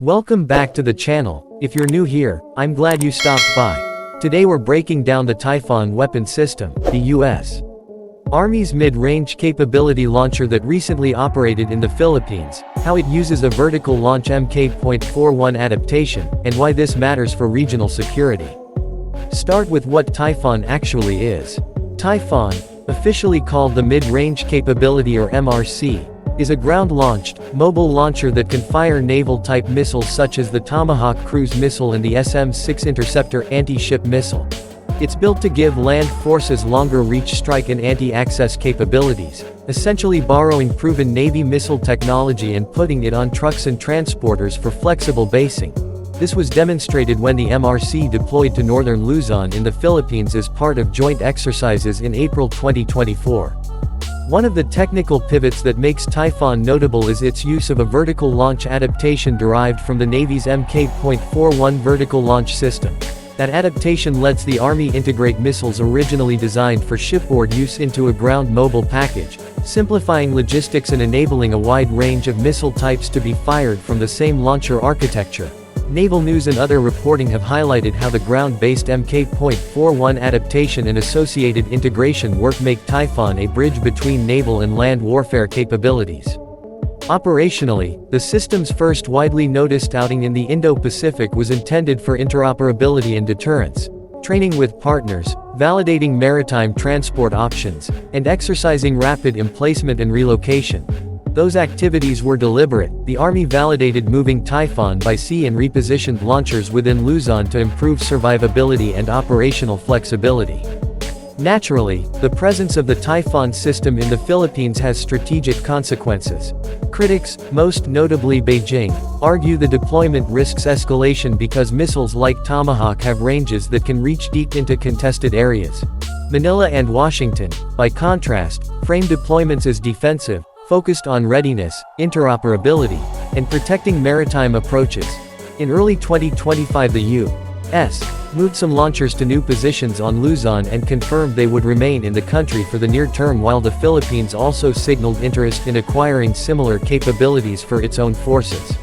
Welcome back to the channel. If you're new here, I'm glad you stopped by. Today we're breaking down the Typhon weapon system, the U.S. Army's mid-range capability launcher that recently operated in the Philippines, how it uses a vertical launch Mk.41 adaptation, and why this matters for regional security. Start with what Typhon actually is. Typhon, officially called the Mid-Range Capability or MRC, is a ground-launched, mobile launcher that can fire naval-type missiles such as the Tomahawk cruise missile and the SM-6 interceptor anti-ship missile. It's built to give land forces longer-reach strike and anti-access capabilities, essentially borrowing proven Navy missile technology and putting it on trucks and transporters for flexible basing. This was demonstrated when the MRC deployed to northern Luzon in the Philippines as part of joint exercises in April 2024. One of the technical pivots that makes Typhon notable is its use of a vertical launch adaptation derived from the Navy's Mk.41 vertical launch system. That adaptation lets the Army integrate missiles originally designed for shipboard use into a ground mobile package, simplifying logistics and enabling a wide range of missile types to be fired from the same launcher architecture. Naval news and other reporting have highlighted how the ground-based Mk.41 adaptation and associated integration work make Typhon a bridge between naval and land warfare capabilities. Operationally, the system's first widely noticed outing in the Indo-Pacific was intended for interoperability and deterrence, training with partners, validating maritime transport options, and exercising rapid emplacement and relocation. Those activities were deliberate. The Army validated moving Typhon by sea and repositioned launchers within Luzon to improve survivability and operational flexibility. Naturally, the presence of the Typhon system in the Philippines has strategic consequences. Critics, most notably Beijing, argue the deployment risks escalation because missiles like Tomahawk have ranges that can reach deep into contested areas. Manila and Washington, by contrast, frame deployments as defensive, focused on readiness, interoperability, and protecting maritime approaches. In early 2025 the U.S. moved some launchers to new positions on Luzon and confirmed they would remain in the country for the near term, while the Philippines also signaled interest in acquiring similar capabilities for its own forces.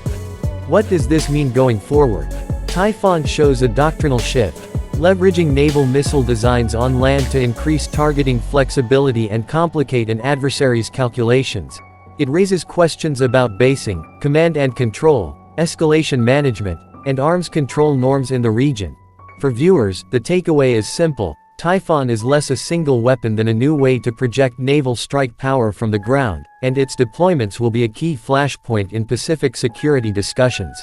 What does this mean going forward? Typhon shows a doctrinal shift, leveraging naval missile designs on land to increase targeting flexibility and complicate an adversary's calculations. It raises questions about basing, command and control, escalation management, and arms control norms in the region. For viewers, the takeaway is simple: Typhon is less a single weapon than a new way to project naval strike power from the ground, and its deployments will be a key flashpoint in Pacific security discussions.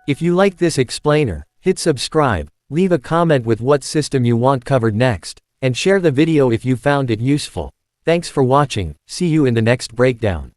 If you like this explainer, hit subscribe, leave a comment with what system you want covered next, and share the video if you found it useful. Thanks for watching, see you in the next breakdown.